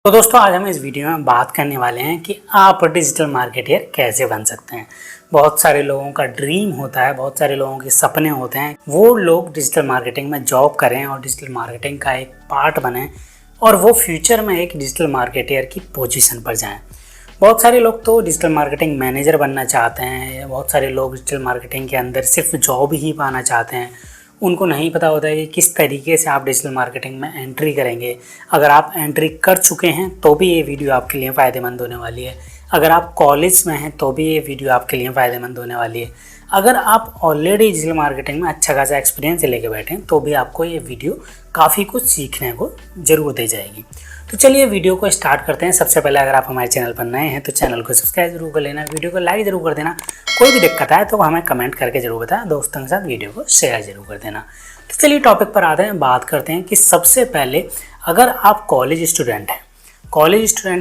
तो दोस्तों आज हम इस वीडियो में बात करने वाले हैं कि आप डिजिटल मार्केटर कैसे बन सकते हैं। बहुत सारे लोगों का ड्रीम होता है, बहुत सारे लोगों के सपने होते हैं, वो लोग डिजिटल मार्केटिंग में जॉब करें और डिजिटल मार्केटिंग का एक पार्ट बने और वो फ्यूचर में एक डिजिटल मार्केटर की पोजीशन पर जाएं। बहुत सारे लोग तो डिजिटल मार्केटिंग मैनेजर बनना चाहते हैं, बहुत सारे लोग डिजिटल मार्केटिंग के अंदर सिर्फ जॉब ही पाना चाहते हैं। उनको नहीं पता होता है कि किस तरीके से आप डिजिटल मार्केटिंग में एंट्री करेंगे। अगर आप एंट्री कर चुके हैं तो भी ये वीडियो आपके लिए फ़ायदेमंद होने वाली है। अगर आप कॉलेज में हैं तो भी ये वीडियो आपके लिए फ़ायदेमंद होने वाली है। अगर आप ऑलरेडी डिजिटल मार्केटिंग में अच्छा खासा एक्सपीरियंस लेके बैठे हैं तो भी आपको ये वीडियो काफ़ी कुछ सीखने को ज़रूर दे जाएगी। तो चलिए वीडियो को स्टार्ट करते हैं। सबसे पहले अगर आप हमारे चैनल पर नए हैं तो चैनल को सब्सक्राइब जरूर कर लेना, वीडियो को लाइक ज़रूर कर देना। कोई भी दिक्कत आए तो हमें कमेंट करके ज़रूर बताएं, दोस्तों के साथ वीडियो को शेयर ज़रूर कर देना। तो चलिए टॉपिक पर आते हैं, बात करते हैं कि सबसे पहले अगर आप कॉलेज स्टूडेंट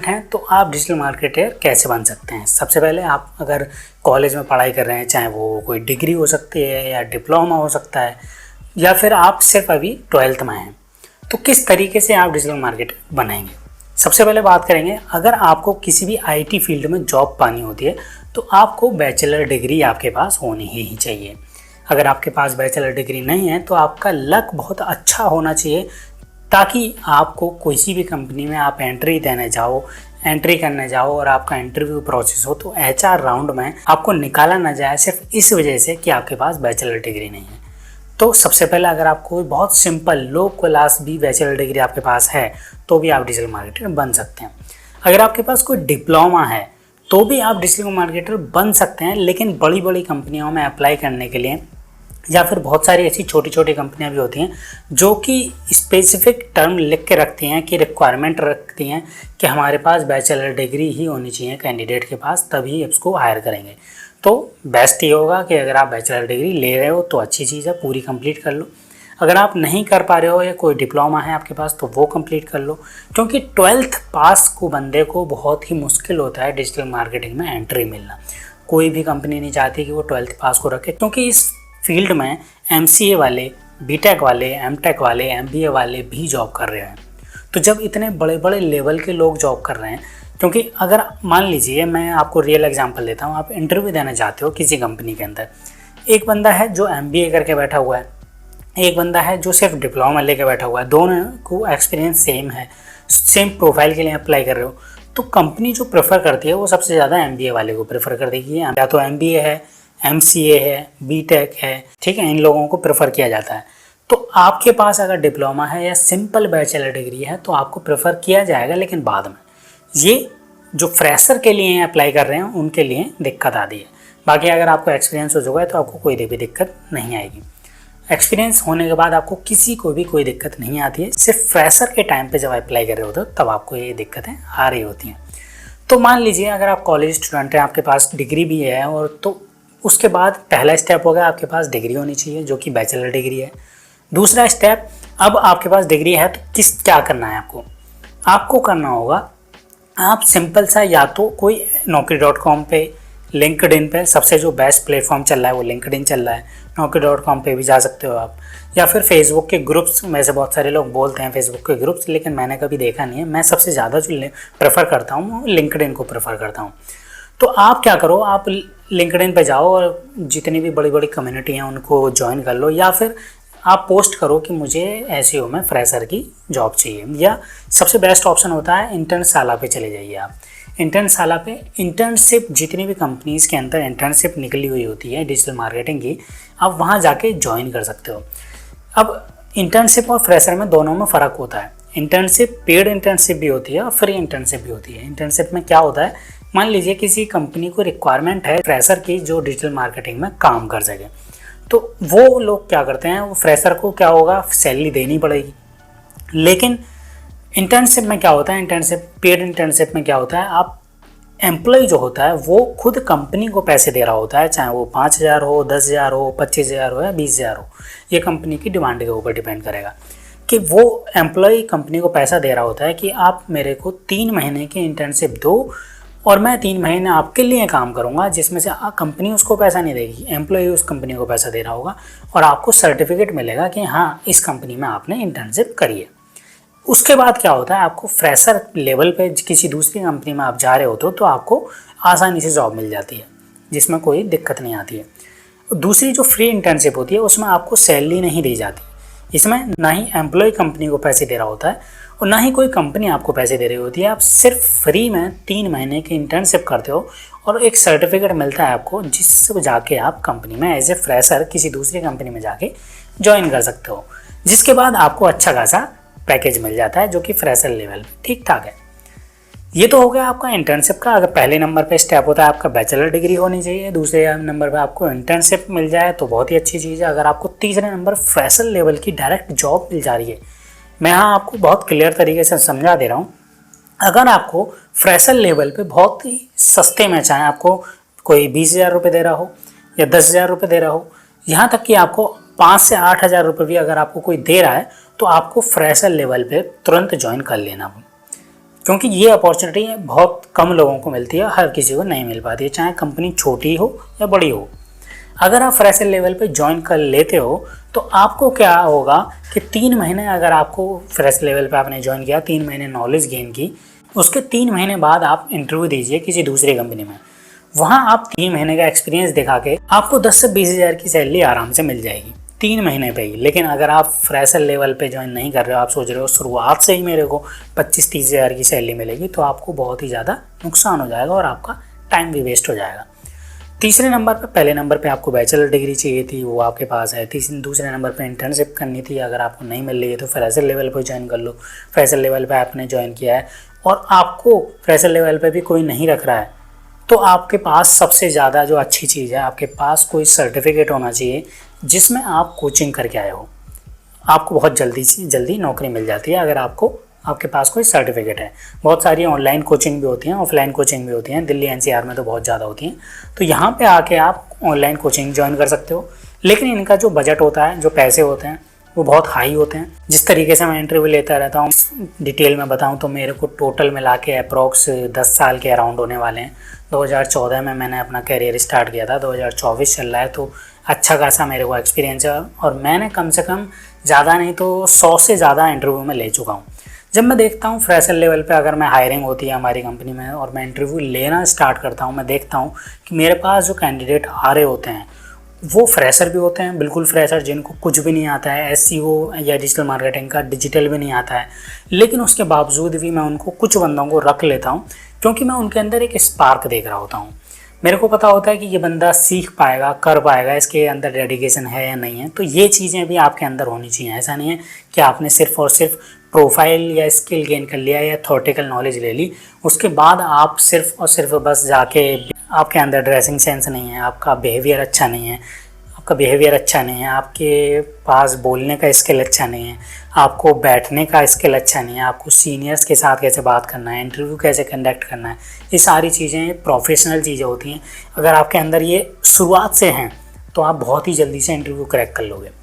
हैं तो आप डिजिटल मार्केटर कैसे बन सकते हैं। सबसे पहले आप अगर कॉलेज में पढ़ाई कर रहे हैं, चाहे वो कोई डिग्री हो सकती है या डिप्लोमा हो सकता है या फिर आप सिर्फ अभी 12th में हैं, तो किस तरीके से आप डिजिटल मार्केटर बनेंगे। सबसे पहले बात करेंगे, अगर आपको किसी भी आईटी फील्ड में जॉब पानी होती है तो आपको बैचलर डिग्री आपके पास होनी ही चाहिए। अगर आपके पास बैचलर डिग्री नहीं है तो आपका लक बहुत अच्छा होना चाहिए, ताकि आपको किसी भी कंपनी में आप एंट्री करने जाओ और आपका इंटरव्यू प्रोसेस हो तो एचआर राउंड में आपको निकाला ना जाए सिर्फ इस वजह से कि आपके पास बैचलर डिग्री नहीं है। तो सबसे पहले अगर आपको बहुत सिंपल लो क्लास भी बैचलर डिग्री आपके पास है तो भी आप डिजिटल मार्केटर बन सकते हैं। अगर आपके पास कोई डिप्लोमा है तो भी आप डिजिटल मार्केटर बन सकते हैं, लेकिन बड़ी बड़ी कंपनियों में अप्लाई करने के लिए या फिर बहुत सारी ऐसी छोटी छोटी कंपनियां भी होती हैं जो कि स्पेसिफिक टर्म लिख के रखती हैं, कि रिक्वायरमेंट रखती हैं कि हमारे पास बैचलर डिग्री ही होनी चाहिए कैंडिडेट के पास, तभी उसको हायर करेंगे। तो बेस्ट ये होगा कि अगर आप बैचलर डिग्री ले रहे हो तो अच्छी चीज़ है, पूरी कंप्लीट कर लो। अगर आप नहीं कर पा रहे हो या कोई डिप्लोमा है आपके पास तो वो कंप्लीट कर लो, क्योंकि 12th पास को बंदे को बहुत ही मुश्किल होता है डिजिटल मार्केटिंग में एंट्री मिलना। कोई भी कंपनी नहीं चाहती कि वो 12th पास को रखे, क्योंकि इस फील्ड में MCA वाले, BTech वाले, MTech वाले, MBA वाले भी जॉब कर रहे हैं। तो जब इतने बड़े बड़े लेवल के लोग जॉब कर रहे हैं, क्योंकि अगर मान लीजिए मैं आपको रियल एग्जांपल देता हूँ, आप इंटरव्यू देना चाहते हो किसी कंपनी के अंदर, एक बंदा है जो MBA करके बैठा हुआ है, एक बंदा है जो सिर्फ डिप्लोमा लेके बैठा हुआ है, दोनों को एक्सपीरियंस सेम है, सेम प्रोफाइल के लिए अप्लाई कर रहे हो, तो कंपनी जो प्रेफर करती है वो सबसे ज़्यादा MBA वाले को प्रेफर कर देगी। या तो MBA है, MCA है, BTech है, ठीक है, इन लोगों को प्रेफर किया जाता है। तो आपके पास अगर डिप्लोमा है या सिंपल बैचलर डिग्री है तो आपको प्रेफर किया जाएगा, लेकिन बाद में ये जो फ्रेशर के लिए अप्लाई कर रहे हैं उनके लिए दिक्कत आती है। बाकी अगर आपको एक्सपीरियंस हो चुका है तो आपको कोई भी दिक्कत नहीं आएगी। एक्सपीरियंस होने के बाद आपको किसी को भी कोई दिक्कत नहीं आती है, सिर्फ फ्रेशर के टाइम पे जब अप्लाई कर रहे होते हो तब आपको ये दिक्कतें आ रही होती हैं। तो मान लीजिए अगर आप कॉलेज स्टूडेंट हैं, आपके पास डिग्री भी है, और तो उसके बाद पहला स्टेप हो गया आपके पास डिग्री होनी चाहिए जो कि बैचलर डिग्री है। दूसरा स्टेप, अब आपके पास डिग्री है तो क्या करना है आपको करना होगा, आप सिंपल सा या तो कोई naukri.com पे, लिंक्डइन पे, सबसे जो बेस्ट प्लेटफॉर्म चल रहा है वो लिंक्डइन चल रहा है, naukri.com पे भी जा सकते हो आप, या फिर फेसबुक के ग्रुप्स में से बहुत सारे लोग बोलते हैं फेसबुक के ग्रुप्स, लेकिन मैंने कभी देखा नहीं है। मैं सबसे ज़्यादा जो प्रेफर करता हूँ लिंक्डइन को प्रेफर करता हूँ। तो आप क्या करो, आप लिंक्डइन पे जाओ और जितनी भी बड़ी बड़ी कम्युनिटी हैं उनको ज्वाइन कर लो, या फिर आप पोस्ट करो कि मुझे SEO में फ्रेशर की जॉब चाहिए। या सबसे बेस्ट ऑप्शन होता है इंटर्नशाला पे चले जाइए आप। इंटर्नशाला पे इंटर्नशिप, जितनी भी कंपनीज़ के अंदर इंटर्नशिप निकली हुई होती है डिजिटल मार्केटिंग की, आप वहाँ जाके ज्वाइन कर सकते हो। अब इंटर्नशिप और फ्रेशर में दोनों में फ़र्क होता है। इंटर्नशिप पेड इंटर्नशिप भी होती है और फ्री इंटर्नशिप भी होती है। इंटर्नशिप में क्या होता है, मान लीजिए किसी कंपनी को रिक्वायरमेंट है फ्रेशर की जो डिजिटल मार्केटिंग में काम कर सके, तो वो लोग क्या करते हैं, वो फ्रेशर को क्या होगा, सैलरी देनी पड़ेगी। लेकिन इंटर्नशिप में क्या होता है, पेड इंटर्नशिप में क्या होता है, आप एम्प्लॉय जो होता है वो खुद कंपनी को पैसे दे रहा होता है, चाहे वो 5,000 हो, 10,000 हो, 25,000 हो या 20,000 हो। ये कंपनी की डिमांड के ऊपर डिपेंड करेगा कि वो एम्प्लॉय कंपनी को पैसा दे रहा होता है कि आप मेरे को 3 महीने की इंटर्नशिप दो और मैं 3 महीने आपके लिए काम करूंगा, जिसमें से कंपनी उसको पैसा नहीं देगी, एम्प्लॉय उस कंपनी को पैसा दे रहा होगा और आपको सर्टिफिकेट मिलेगा कि हाँ इस कंपनी में आपने इंटर्नशिप करी है। उसके बाद क्या होता है, आपको फ्रेशर लेवल पे किसी दूसरी कंपनी में आप जा रहे होते हो तो आपको आसानी से जॉब मिल जाती है, जिसमें कोई दिक्कत नहीं आती है। दूसरी जो फ्री इंटर्नशिप होती है उसमें आपको सैलरी नहीं दी जाती, इसमें ना ही एम्प्लॉय कंपनी को पैसे दे रहा होता है और ना ही कोई कंपनी आपको पैसे दे रही होती है। आप सिर्फ फ्री में 3 महीने की इंटर्नशिप करते हो और एक सर्टिफिकेट मिलता है आपको, जिससे जाके आप कंपनी में एज ए फ्रेशर किसी दूसरी कंपनी में जाके ज्वाइन कर सकते हो, जिसके बाद आपको अच्छा खासा पैकेज मिल जाता है जो कि फ्रेशर लेवल ठीक ठाक है। ये तो हो गया आपका इंटर्नशिप का। अगर पहले नंबर पे स्टेप होता है आपका बैचलर डिग्री होनी चाहिए, दूसरे नंबर पे आपको इंटर्नशिप मिल जाए तो बहुत ही अच्छी चीज़ है। अगर आपको तीसरे नंबर फ्रेशर लेवल की डायरेक्ट जॉब मिल जा रही है, मैं यहाँ आपको बहुत क्लियर तरीके से समझा दे रहा हूँ। अगर आपको फ्रेशर लेवल पे बहुत ही सस्ते में, चाहे आपको कोई 20,000 रुपये दे रहा हो या 10,000 रुपये दे रहा हो, यहाँ तक कि आपको 5 से 8,000 रुपये भी अगर आपको कोई दे रहा है तो आपको फ्रेशर लेवल पे तुरंत ज्वाइन कर लेना, क्योंकि ये अपॉर्चुनिटी बहुत कम लोगों को मिलती है, हर किसी को नहीं मिल पाती है, चाहे कंपनी छोटी हो या बड़ी हो। अगर आप फ्रेशर लेवल पे ज्वाइन कर लेते हो तो आपको क्या होगा कि 3 महीने अगर आपको फ्रेशर लेवल पे आपने ज्वाइन किया, 3 महीने नॉलेज गेन की, उसके 3 महीने बाद आप इंटरव्यू दीजिए किसी दूसरी कंपनी में। वहाँ आप 3 महीने का एक्सपीरियंस दिखा के आपको 10 से 20,000 की सैलरी आराम से मिल जाएगी 3 महीने पे ही। लेकिन अगर आप फ्रेशर लेवल पे ज्वाइन नहीं कर रहे हो, आप सोच रहे हो शुरुआत से ही मेरे को 25-30,000 की सैलरी मिलेगी, तो आपको बहुत ही ज़्यादा नुकसान हो जाएगा और आपका टाइम भी वेस्ट हो जाएगा। तीसरे नंबर पे, पहले नंबर पे आपको बैचलर डिग्री चाहिए थी, वो आपके पास है। दूसरे नंबर पे इंटर्नशिप करनी थी, अगर आपको नहीं मिल रही है तो फ्रेशर लेवल पे ज्वाइन कर लो। फ्रेशर लेवल पे आपने ज्वाइन किया है और आपको फ्रेशर लेवल पे भी कोई नहीं रख रहा है, तो आपके पास सबसे ज़्यादा जो अच्छी चीज़ है, आपके पास कोई सर्टिफिकेट होना चाहिए जिसमें आप कोचिंग करके आए हो। आपको बहुत जल्दी से जल्दी नौकरी मिल जाती है अगर आपके पास कोई सर्टिफिकेट है। बहुत सारी ऑनलाइन कोचिंग भी होती हैं, ऑफलाइन कोचिंग भी होती हैं, दिल्ली एनसीआर में तो बहुत ज़्यादा होती हैं। तो यहाँ पे आके आप ऑनलाइन कोचिंग ज्वाइन कर सकते हो, लेकिन इनका जो बजट होता है, जो पैसे होते हैं, वो बहुत हाई होते हैं। जिस तरीके से मैं इंटरव्यू लेता रहता हूँ, डिटेल में बताऊँ तो मेरे को टोटल मिला के अप्रॉक्स 10 साल के अराउंड होने वाले हैं। 2014 में मैंने अपना करियर स्टार्ट किया था, 2024 चल रहा है, तो अच्छा खासा मेरे को एक्सपीरियंस है और मैंने कम से कम ज़्यादा नहीं तो 100 से ज़्यादा इंटरव्यू में ले चुका हूँ। जब मैं देखता हूँ फ्रेशर लेवल पे अगर मैं हायरिंग होती है हमारी कंपनी में और मैं इंटरव्यू लेना स्टार्ट करता हूँ, मैं देखता हूँ कि मेरे पास जो कैंडिडेट आ रहे होते हैं वो फ्रेशर भी होते हैं, बिल्कुल फ्रेशर, जिनको कुछ भी नहीं आता है, एसईओ या डिजिटल मार्केटिंग का डिजिटल भी नहीं आता है। लेकिन उसके बावजूद भी मैं उनको, कुछ बंदों को रख लेता हूँ, क्योंकि मैं उनके अंदर एक स्पार्क देख रहा होता हूँ। मेरे को पता होता है कि ये बंदा सीख पाएगा, कर पाएगा, इसके अंदर डेडिकेशन है या नहीं है। तो ये चीज़ें भी आपके अंदर होनी चाहिए। ऐसा नहीं है कि आपने सिर्फ और सिर्फ प्रोफाइल या स्किल गेन कर लिया या थ्योरेटिकल नॉलेज ले ली, उसके बाद आप सिर्फ और सिर्फ बस जाके, आपके अंदर ड्रेसिंग सेंस नहीं है, आपका बिहेवियर अच्छा नहीं है, आपके पास बोलने का स्किल अच्छा नहीं है, आपको बैठने का स्किल अच्छा नहीं है, आपको सीनियर्स के साथ कैसे बात करना है, इंटरव्यू कैसे कंडक्ट करना है, ये सारी चीज़ें प्रोफेशनल चीज़ें होती हैं। अगर आपके अंदर ये शुरुआत से हैं तो आप बहुत ही जल्दी से इंटरव्यू क्रैक कर लोगे।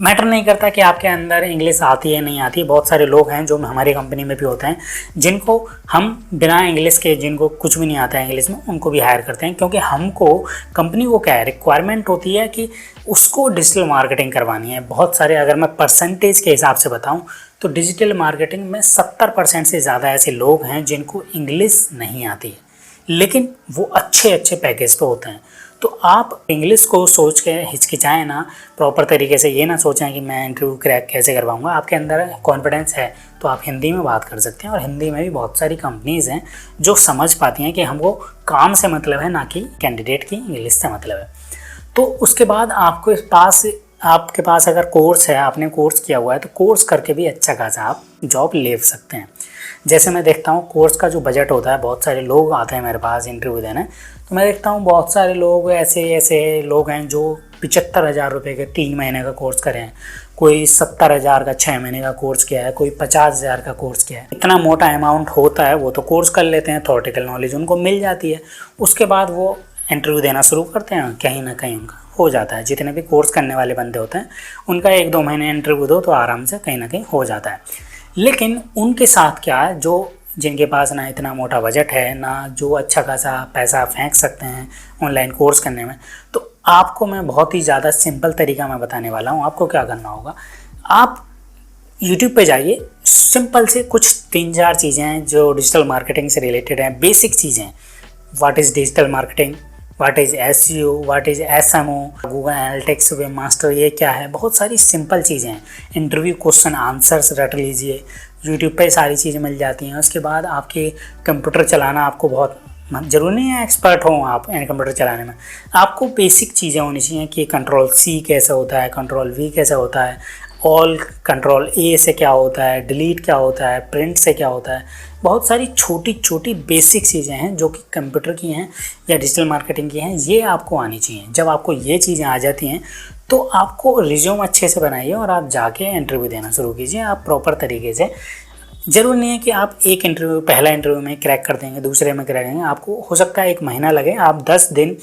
मैटर नहीं करता कि आपके अंदर इंग्लिश आती है नहीं आती। बहुत सारे लोग हैं जो हमारी कंपनी में भी होते हैं, जिनको हम बिना इंग्लिश के, जिनको कुछ भी नहीं आता है इंग्लिश में, उनको भी हायर करते हैं, क्योंकि हमको, कंपनी को क्या है, रिक्वायरमेंट होती है कि उसको डिजिटल मार्केटिंग करवानी है। बहुत सारे, अगर मैं परसेंटेज के हिसाब से बताऊं तो डिजिटल मार्केटिंग में 70% से ज़्यादा ऐसे लोग हैं जिनको इंग्लिश नहीं आती है, लेकिन वो अच्छे पैकेज तो होते हैं। तो आप इंग्लिश को सोच के हिचकिचाएँ ना, प्रॉपर तरीके से ये ना सोचें कि मैं इंटरव्यू क्रैक कैसे करवाऊंगा। आपके अंदर कॉन्फिडेंस है तो आप हिंदी में बात कर सकते हैं, और हिंदी में भी बहुत सारी कंपनीज़ हैं जो समझ पाती हैं कि हमको काम से मतलब है, ना कि कैंडिडेट की इंग्लिश से मतलब है। तो उसके बाद आपके पास अगर कोर्स है, आपने कोर्स किया हुआ है, तो कोर्स करके भी अच्छा खासा आप जॉब ले सकते हैं। जैसे मैं देखता हूँ कोर्स का जो बजट होता है, बहुत सारे लोग आते हैं मेरे पास इंटरव्यू देने, तो मैं देखता हूँ बहुत सारे लोग ऐसे लोग हैं जो 75,000 रुपये के 3 महीने का कोर्स करे हैं, कोई 70,000 का 6 महीने का कोर्स किया है, कोई 50,000 का कोर्स किया है। इतना मोटा अमाउंट होता है, वो तो कोर्स कर लेते हैं, थ्योरेटिकल नॉलेज उनको मिल जाती है। उसके बाद वो इंटरव्यू देना शुरू करते हैं, कहीं ना कहीं उनका हो जाता है। जितने भी कोर्स करने वाले बंदे होते हैं उनका 1-2 महीने इंटरव्यू दो तो आराम से कहीं ना कहीं हो जाता है। लेकिन उनके साथ क्या है, जो जिनके पास ना इतना मोटा बजट है, ना जो अच्छा खासा पैसा फेंक सकते हैं ऑनलाइन कोर्स करने में, तो आपको मैं बहुत ही ज़्यादा सिंपल तरीका मैं बताने वाला हूँ। आपको क्या करना होगा, आप YouTube पे जाइए, सिंपल से कुछ 3-4 चीज़ें हैं जो डिजिटल मार्केटिंग से रिलेटेड हैं, बेसिक चीज़ें। What is digital marketing, what is SEO, what is SMO, Google analytics, web master, ये क्या है, बहुत सारी सिंपल चीज़ें हैं। इंटरव्यू क्वेश्चन आंसर्स रट लीजिए, यूट्यूब पे सारी चीज़ें मिल जाती हैं। उसके बाद आपके कंप्यूटर चलाना आपको बहुत जरूरी नहीं है एक्सपर्ट हो आप कंप्यूटर चलाने में, आपको बेसिक चीज़ें होनी चाहिए कि कंट्रोल-C कैसे होता है, कंट्रोल-V कैसे होता है, ऑल कंट्रोल-A से क्या होता है, डिलीट क्या होता है, प्रिंट से क्या होता है। बहुत सारी छोटी छोटी बेसिक चीज़ें हैं जो कि कंप्यूटर की हैं या डिजिटल मार्केटिंग की हैं, ये आपको आनी चाहिए। जब आपको ये चीज़ें आ जाती हैं तो आपको रिज्यूम अच्छे से बनाइए और आप जाके इंटरव्यू देना शुरू कीजिए आप प्रॉपर तरीके से। ज़रूरी नहीं है कि आप एक इंटरव्यू, पहला इंटरव्यू में क्रैक कर देंगे, दूसरे में क्रैक करेंगे, आपको हो सकता है 1 महीना लगे। आप 10 दिन,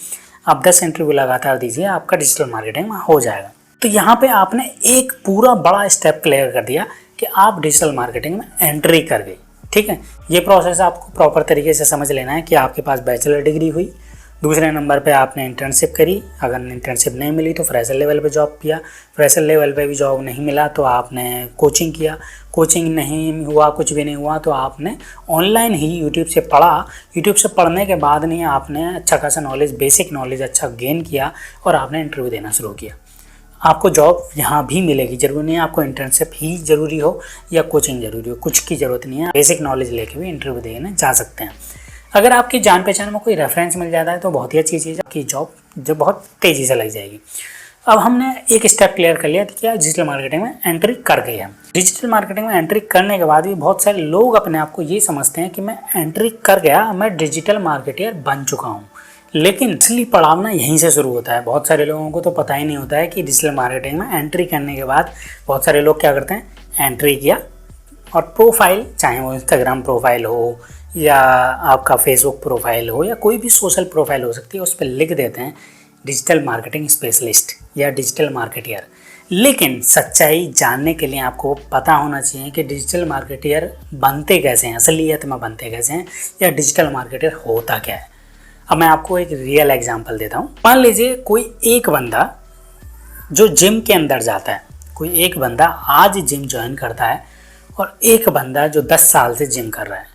आप 10 इंटरव्यू लगातार दीजिए, आपका डिजिटल मार्केटिंग में हो जाएगा। तो यहाँ पे आपने एक पूरा बड़ा स्टेप क्लियर कर दिया कि आप डिजिटल मार्केटिंग में एंट्री कर गए। ठीक है, ये प्रोसेस आपको प्रॉपर तरीके से समझ लेना है कि आपके पास बैचलर डिग्री हुई, दूसरे नंबर पे आपने इंटर्नशिप करी, अगर इंटर्नशिप नहीं मिली तो फ्रेशर लेवल पे जॉब किया, फ्रेशर लेवल पे भी जॉब नहीं मिला तो आपने कोचिंग किया, कोचिंग नहीं हुआ, कुछ भी नहीं हुआ तो आपने ऑनलाइन ही यूट्यूब से पढ़ा। यूट्यूब से पढ़ने के बाद नहीं आपने अच्छा खासा नॉलेज, बेसिक नॉलेज अच्छा गेन किया और आपने इंटरव्यू देना शुरू किया। आपको जॉब यहाँ भी मिलेगी। जरूरी नहीं है आपको इंटर्नशिप ही ज़रूरी हो या कोचिंग ज़रूरी हो, कुछ की ज़रूरत नहीं है, बेसिक नॉलेज लेके भी इंटरव्यू देने जा सकते हैं। अगर आपकी जान पहचान में कोई रेफरेंस मिल जाता है तो बहुत ही अच्छी चीज़ है कि जॉब जो बहुत तेज़ी से लग जाएगी। अब हमने एक स्टेप क्लियर कर लिया कि क्या डिजिटल मार्केटिंग में एंट्री कर गए हम। डिजिटल मार्केटिंग में एंट्री करने के बाद भी बहुत सारे लोग अपने आप को ये समझते हैं कि मैं एंट्री कर गया, मैं डिजिटल मार्केटर बन चुका हूँ। लेकिन असली पड़ाव ना यहीं से शुरू होता है। बहुत सारे लोगों को तो पता ही नहीं होता है कि डिजिटल मार्केटिंग में एंट्री करने के बाद बहुत सारे लोग क्या करते हैं, एंट्री किया और प्रोफाइल, चाहे वो इंस्टाग्राम प्रोफाइल हो या आपका फेसबुक प्रोफाइल हो या कोई भी सोशल प्रोफाइल हो सकती है, उस पर लिख देते हैं डिजिटल मार्केटिंग स्पेशलिस्ट या डिजिटल मार्केटर। लेकिन सच्चाई जानने के लिए आपको पता होना चाहिए कि डिजिटल मार्केटर बनते कैसे हैं, असलियत में बनते कैसे हैं, या डिजिटल मार्केटर होता क्या है। अब मैं आपको एक रियल एग्जांपल देता हूँ। मान लीजिए कोई एक बंदा जो जिम के अंदर जाता है, कोई एक बंदा आज जिम ज्वाइन करता है और एक बंदा जो 10 साल से जिम कर रहा है,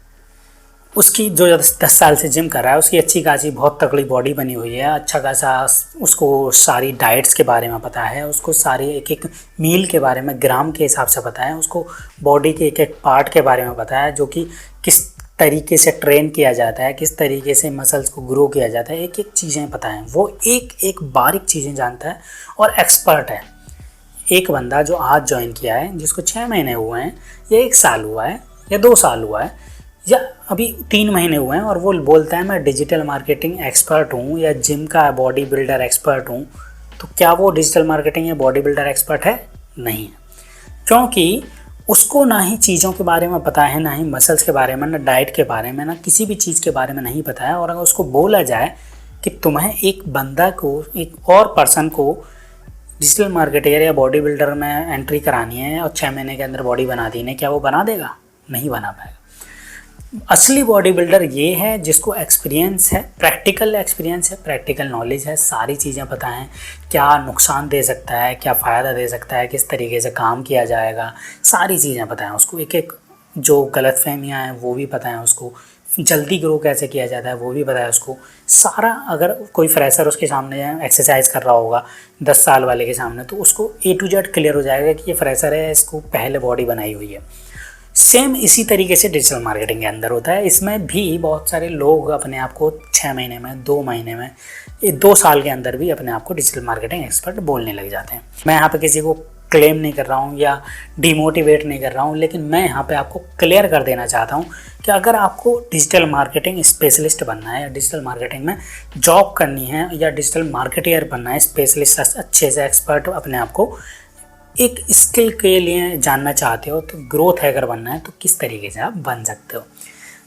उसकी जो 10 साल से जिम कर रहा है उसकी अच्छी खासी बहुत तगड़ी बॉडी बनी हुई है, अच्छा खासा उसको सारी डाइट्स के बारे में पता है, उसको सारी एक एक मील के बारे में ग्राम के हिसाब से पता है, उसको बॉडी के एक एक पार्ट के बारे में पता है, जो कि किस तरीके से ट्रेन किया जाता है, किस तरीके से मसल्स को ग्रो किया जाता है, एक एक चीज़ें पता है। वो एक एक बारीक चीज़ें जानता है और एक्सपर्ट है। एक बंदा जो आज ज्वाइन किया है, जिसको 6 महीने हुए हैं या 1 साल हुआ है या 2 साल हुआ है या अभी 3 महीने हुए हैं, और वो बोलता है मैं डिजिटल मार्केटिंग एक्सपर्ट हूँ या जिम का बॉडी बिल्डर एक्सपर्ट हूँ, तो क्या वो डिजिटल मार्केटिंग या बॉडी बिल्डर एक्सपर्ट है? नहीं है, क्योंकि उसको ना ही चीज़ों के बारे में पता है, ना ही मसल्स के बारे में, ना डाइट के बारे में, ना किसी भी चीज़ के बारे में नहीं पता है। और अगर उसको बोला जाए कि तुम्हें एक बंदा को, एक और पर्सन को डिजिटल मार्केटर या बॉडी बिल्डर में एंट्री करानी है और 6 महीने के अंदर बॉडी बना दी है, क्या वो बना देगा? नहीं बना पाएगा। असली बॉडी बिल्डर ये है जिसको एक्सपीरियंस है, प्रैक्टिकल एक्सपीरियंस है, प्रैक्टिकल नॉलेज है, सारी चीज़ें पता हैं, क्या नुकसान दे सकता है, क्या फ़ायदा दे सकता है, किस तरीके से काम किया जाएगा, सारी चीज़ें पता हैं उसको। एक एक जो गलतफहमियां हैं वो भी पता है उसको, जल्दी ग्रो कैसे किया जाता है वो भी पता है उसको सारा। अगर कोई फ्रेशर उसके सामने एक्सरसाइज कर रहा होगा 10 साल वाले के सामने, तो उसको A to Z क्लियर हो जाएगा कि ये फ्रेशर है, इसको पहले बॉडी बनाई हुई है। सेम इसी तरीके से डिजिटल मार्केटिंग के अंदर होता है। इसमें भी बहुत सारे लोग अपने आप को 6 महीने में, 2 महीने में, 2 साल के अंदर भी अपने आप को डिजिटल मार्केटिंग एक्सपर्ट बोलने लग जाते हैं। मैं यहाँ पे किसी को क्लेम नहीं कर रहा हूँ या डिमोटिवेट नहीं कर रहा हूँ, लेकिन मैं यहाँ पे आपको क्लियर कर देना चाहता हूँ कि अगर आपको डिजिटल मार्केटिंग स्पेशलिस्ट बनना है या डिजिटल मार्केटिंग में जॉब करनी है या डिजिटल मार्केटर बनना है, स्पेशलिस्ट अच्छे से एक्सपर्ट अपने आप को एक स्किल के लिए जानना चाहते हो, तो ग्रोथ हैकर बनना है, तो किस तरीके से आप बन सकते हो।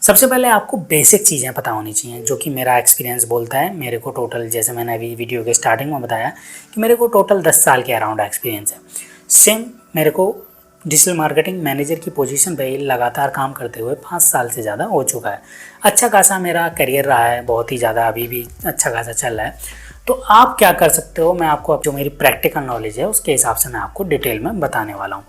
सबसे पहले आपको बेसिक चीज़ें पता होनी चाहिए, जो कि मेरा एक्सपीरियंस बोलता है। मेरे को टोटल, जैसे मैंने अभी वीडियो के स्टार्टिंग में बताया कि मेरे को टोटल 10 साल के अराउंड एक्सपीरियंस है। सेम मेरे को डिजिटल मार्केटिंग मैनेजर की पोजीशन पे लगातार काम करते हुए 5 साल से ज़्यादा हो चुका है। अच्छा खासा मेरा करियर रहा है, बहुत ही ज़्यादा, अभी भी अच्छा खासा चल रहा है। तो आप क्या कर सकते हो, मैं आपको जो मेरी प्रैक्टिकल नॉलेज है उसके हिसाब से मैं आपको डिटेल में बताने वाला हूँ।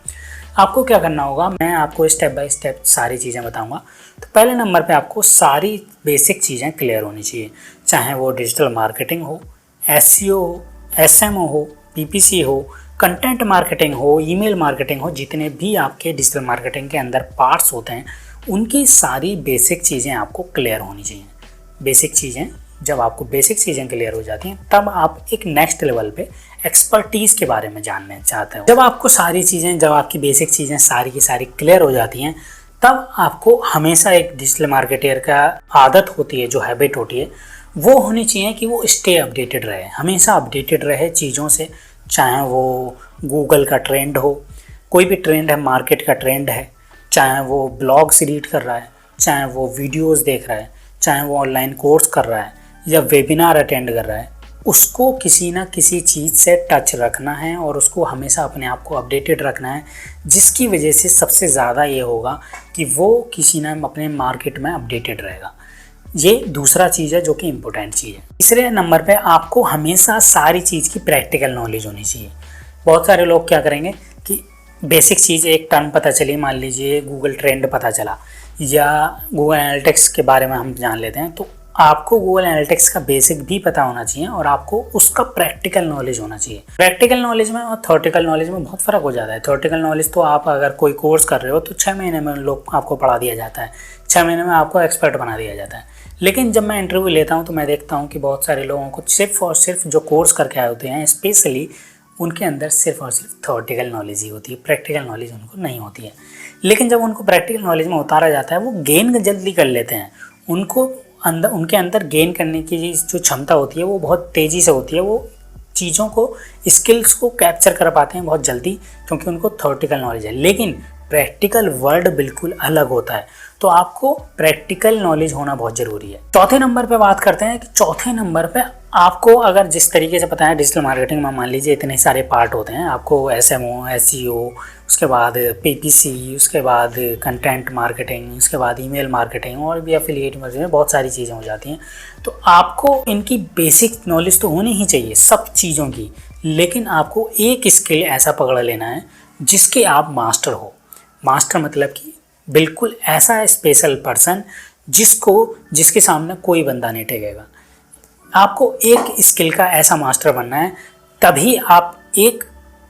आपको क्या करना होगा, मैं आपको स्टेप बाय स्टेप सारी चीज़ें बताऊंगा। तो पहले नंबर पे आपको सारी बेसिक चीज़ें क्लियर होनी चाहिए, चाहे वो डिजिटल मार्केटिंग हो, एसईओ हो, एसएमओ हो, पीपीसी हो, कंटेंट मार्केटिंग हो, ईमेल मार्केटिंग हो, जितने भी आपके डिजिटल मार्केटिंग के अंदर पार्ट्स होते हैं उनकी सारी बेसिक चीज़ें आपको क्लियर होनी चाहिए। बेसिक चीज़ें, जब आपको बेसिक चीज़ें क्लियर हो जाती हैं तब आप एक नेक्स्ट लेवल पे एक्सपर्टीज़ के बारे में जानना चाहते हो। जब आपको सारी चीज़ें, जब आपकी बेसिक चीज़ें सारी की सारी क्लियर हो जाती हैं तब आपको हमेशा एक डिजिटल मार्केटर का आदत होती है, जो हैबिट होती है वो होनी चाहिए कि वो स्टे अपडेटेड रहे, हमेशा अपडेटेड रहे चीज़ों से। चाहे वो गूगल का ट्रेंड हो, कोई भी ट्रेंड है, मार्केट का ट्रेंड है, चाहे वो ब्लॉग्स रीड कर रहा है, चाहे वो वीडियोस देख रहा है, चाहे वो ऑनलाइन कोर्स कर रहा है या वेबिनार अटेंड कर रहा है, उसको किसी ना किसी चीज़ से टच रखना है और उसको हमेशा अपने आप को अपडेटेड रखना है, जिसकी वजह से सबसे ज़्यादा ये होगा कि वो किसी ना अपने मार्केट में अपडेटेड रहेगा। ये दूसरा चीज़ है जो कि इम्पोर्टेंट चीज़ है। तीसरे नंबर पे आपको हमेशा सारी चीज़ की प्रैक्टिकल नॉलेज होनी चाहिए। बहुत सारे लोग क्या करेंगे कि बेसिक चीज़ एक टर्म पता चली, मान लीजिए गूगल ट्रेंड पता चला या गूगल एनालिटिक्स के बारे में हम जान लेते हैं, तो आपको गूगल एनालिटिक्स का बेसिक भी पता होना चाहिए और आपको उसका प्रैक्टिकल नॉलेज होना चाहिए। प्रैक्टिकल नॉलेज में और थ्योरेटिकल नॉलेज में बहुत फ़र्क हो जाता है। थ्योरेटिकल नॉलेज तो आप अगर कोई कोर्स कर रहे हो तो 6 महीने में लोग आपको पढ़ा दिया जाता है, 6 महीने में आपको एक्सपर्ट बना दिया जाता है। लेकिन जब मैं इंटरव्यू लेता हूँ तो मैं देखता हूँ कि बहुत सारे लोगों को सिर्फ और सिर्फ जो कोर्स करके आए होते हैं स्पेशली, उनके अंदर सिर्फ और सिर्फ थ्योरेटिकल नॉलेज ही होती है, प्रैक्टिकल नॉलेज उनको नहीं होती है। लेकिन जब उनको प्रैक्टिकल नॉलेज में उतारा जाता है वो गेन जल्दी कर लेते हैं। उनके अंदर गेन करने की जो क्षमता होती है वो बहुत तेज़ी से होती है। वो चीज़ों को, स्किल्स को कैप्चर कर पाते हैं बहुत जल्दी, क्योंकि उनको थ्योरेटिकल नॉलेज है। लेकिन प्रैक्टिकल वर्ल्ड बिल्कुल अलग होता है, तो आपको प्रैक्टिकल नॉलेज होना बहुत ज़रूरी है। चौथे नंबर पे बात करते हैं कि चौथे नंबर पे आपको, अगर जिस तरीके से पता है डिजिटल मार्केटिंग में मान लीजिए इतने सारे पार्ट होते हैं, आपको एसएमओ, एसईओ, उसके बाद पीपीसी, उसके बाद कंटेंट मार्केटिंग, उसके बाद ईमेल मार्केटिंग और भी एफिलिएट मार्केटिंग, बहुत सारी चीज़ें हो जाती हैं। तो आपको इनकी बेसिक नॉलेज तो होनी ही चाहिए सब चीज़ों की, लेकिन आपको एक स्किल ऐसा पकड़ लेना है जिसके आप मास्टर हो। मास्टर मतलब कि बिल्कुल ऐसा स्पेशल पर्सन जिसके सामने कोई बंदा नहीं टेकेगा। आपको एक स्किल का ऐसा मास्टर बनना है, तभी आप एक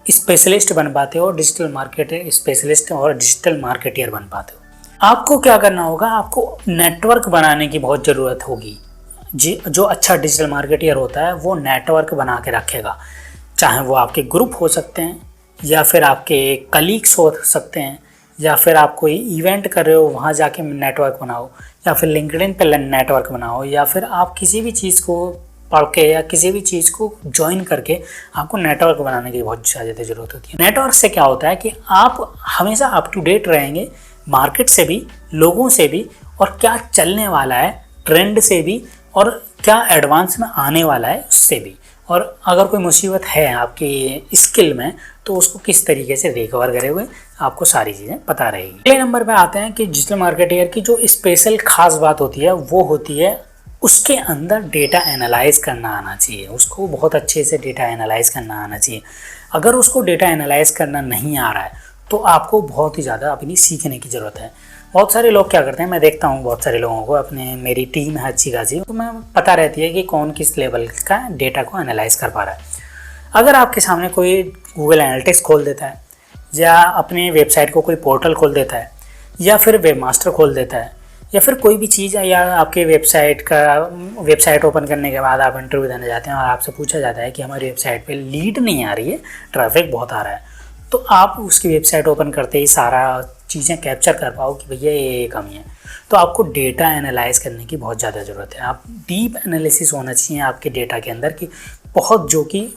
स्पेशलिस्ट बन पाते हो, डिजिटल मार्केटर स्पेशलिस्ट और डिजिटल मार्केटर बन पाते हो। आपको क्या करना होगा, आपको नेटवर्क बनाने की बहुत ज़रूरत होगी। जो अच्छा डिजिटल मार्केटर होता है वो नेटवर्क बना के रखेगा, चाहे वो आपके ग्रुप हो सकते हैं या फिर आपके कलीग्स हो सकते हैं, या फिर आप कोई इवेंट कर रहे हो वहाँ जाके नेटवर्क बनाओ, या फिर लिंक्डइन पे नेटवर्क बनाओ, या फिर आप किसी भी चीज़ को पढ़ के या किसी भी चीज़ को ज्वाइन करके आपको नेटवर्क बनाने की बहुत ज़्यादा ज़रूरत होती है। नेटवर्क से क्या होता है कि आप हमेशा अप टू डेट रहेंगे, मार्केट से भी, लोगों से भी, और क्या चलने वाला है ट्रेंड से भी, और क्या एडवांस में आने वाला है उससे भी। और अगर कोई मुसीबत है आपकी स्किल में तो उसको किस तरीके से रिकवर करे हुए आपको सारी चीज़ें पता रहेगी। अगले नंबर पे आते हैं कि डिजिटल मार्केटर की जो स्पेशल खास बात होती है वो होती है उसके अंदर डेटा एनालाइज करना आना चाहिए। उसको बहुत अच्छे से डेटा एनालाइज करना आना चाहिए। अगर उसको डेटा एनालाइज करना नहीं आ रहा है तो आपको बहुत ही ज़्यादा अपनी सीखने की ज़रूरत है। बहुत सारे लोग क्या करते हैं, मैं देखता हूँ बहुत सारे लोगों को, अपने मेरी टीम है अच्छी खासी, तो मैं पता रहती है कि कौन किस लेवल का डेटा को एनालाइज कर पा रहा है। अगर आपके सामने कोई गूगल एनालिटिक्स खोल देता है या अपने वेबसाइट को कोई पोर्टल खोल देता है या फिर वेब मास्टर खोल देता है या फिर कोई भी चीज़, या आपके वेबसाइट ओपन करने के बाद आप इंटरव्यू देने जाते हैं और आपसे पूछा जाता है कि हमारी वेबसाइट पे लीड नहीं आ रही है, ट्रैफिक बहुत आ रहा है, तो आप उसकी वेबसाइट ओपन करते ही सारा चीज़ें कैप्चर कर पाओ कि भैया ये कमी है। तो आपको डेटा एनालाइज करने की बहुत ज़्यादा ज़रूरत है। आप डीप एनालिसिस होना चाहिए आपके डेटा के अंदर कि बहुत, जो कि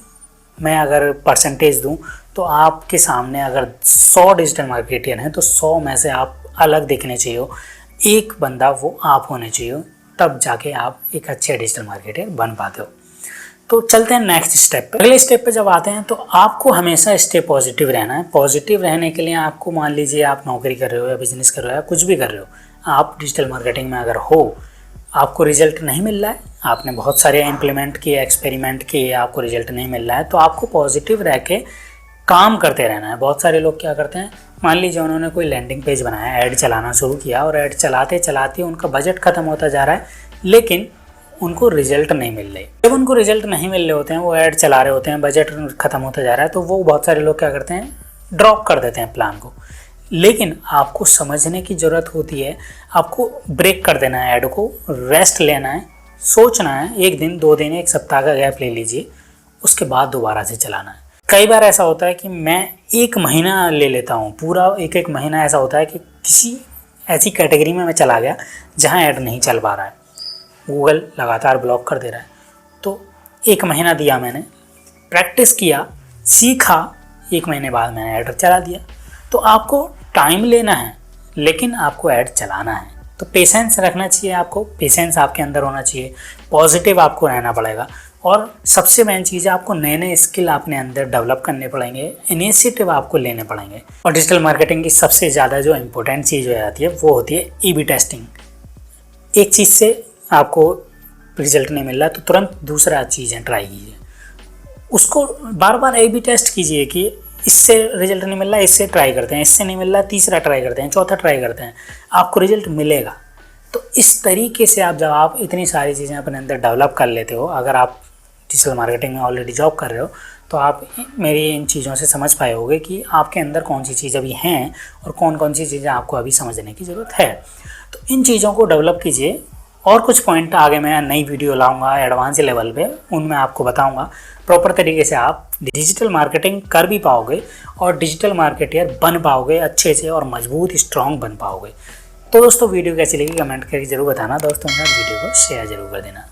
मैं अगर परसेंटेज दूं तो आपके सामने अगर 100 डिजिटल मार्केटर हैं तो 100 में से आप अलग दिखने चाहिए, एक बंदा वो आप होने चाहिए, तब जाके आप एक अच्छे डिजिटल मार्केटर बन पाते हो। तो चलते हैं नेक्स्ट स्टेप पे। अगले स्टेप पे जब आते हैं तो आपको हमेशा स्टे पॉजिटिव रहना है। पॉजिटिव रहने के लिए आपको, मान लीजिए आप नौकरी कर रहे हो या बिजनेस कर रहे हो या कुछ भी कर रहे हो, आप डिजिटल मार्केटिंग में अगर हो, आपको रिजल्ट नहीं मिल रहा है, आपने बहुत सारे इम्प्लीमेंट किए, एक्सपेरिमेंट किए, आपको रिजल्ट नहीं मिल रहा है, तो आपको पॉजिटिव रह के काम करते रहना है। बहुत सारे लोग क्या करते हैं, मान लीजिए उन्होंने कोई लैंडिंग पेज बनाया, ऐड चलाना शुरू किया और ऐड चलाते चलाते उनका बजट ख़त्म होता जा रहा है, लेकिन उनको रिजल्ट नहीं मिल रहे। जब उनको रिजल्ट नहीं मिल रहे होते हैं, वो ऐड चला रहे होते हैं, बजट ख़त्म होता जा रहा है, तो वो बहुत सारे लोग क्या करते हैं, ड्रॉप कर देते हैं प्लान को। लेकिन आपको समझने की ज़रूरत होती है, आपको ब्रेक कर देना है ऐड को, रेस्ट लेना है, सोचना है, 1 दिन 2 दिन 1 सप्ताह का गैप ले लीजिए, उसके बाद दोबारा से चलाना है। कई बार ऐसा होता है कि मैं 1 महीना ले लेता हूँ, पूरा 1 महीना ऐसा होता है कि किसी ऐसी कैटेगरी में मैं चला गया जहाँ ऐड नहीं चल पा रहा है, गूगल लगातार ब्लॉक कर दे रहा है। तो 1 महीना दिया मैंने, प्रैक्टिस किया, सीखा, 1 महीने बाद मैंने ऐड चला दिया। तो आपको टाइम लेना है, लेकिन आपको ऐड चलाना है। तो पेशेंस रखना चाहिए, आपको पेशेंस आपके अंदर होना चाहिए, पॉजिटिव आपको रहना पड़ेगा। और सबसे मेन चीज़ है, आपको नए नए स्किल अपने अंदर डेवलप करने पड़ेंगे, इनिशिएटिव आपको लेने पड़ेंगे। और डिजिटल मार्केटिंग की सबसे ज़्यादा जो इम्पोर्टेंट चीज़ हो जाती है वो होती है A/B टेस्टिंग। एक चीज़ से आपको रिजल्ट नहीं मिल रहा तो तुरंत दूसरा चीज़ें ट्राई कीजिए, उसको बार बार A/B टेस्ट कीजिए कि इससे रिजल्ट नहीं मिल रहा, इससे ट्राई करते हैं, इससे नहीं मिल रहा, तीसरा ट्राई करते हैं, चौथा ट्राई करते हैं, आपको रिजल्ट मिलेगा। तो इस तरीके से जब आप इतनी सारी चीज़ें अपने अंदर डेवलप कर लेते हो, अगर आप डिजिटल मार्केटिंग में ऑलरेडी जॉब कर रहे हो, तो आप मेरी इन चीज़ों से समझ पाए होगे कि आपके अंदर कौन सी चीज़ अभी हैं और कौन कौन सी चीज़ें आपको अभी समझने की ज़रूरत है। तो इन चीज़ों को डेवलप कीजिए। और कुछ पॉइंट आगे मैं नई वीडियो लाऊंगा एडवांस लेवल पे, उनमें आपको बताऊंगा प्रॉपर तरीके से आप डिजिटल मार्केटिंग कर भी पाओगे और डिजिटल मार्केटर बन पाओगे अच्छे से और मजबूत स्ट्रॉन्ग बन पाओगे। तो दोस्तों वीडियो कैसी लगी कमेंट करके ज़रूर बताना, दोस्तों के साथ वीडियो को शेयर ज़रूर कर देना।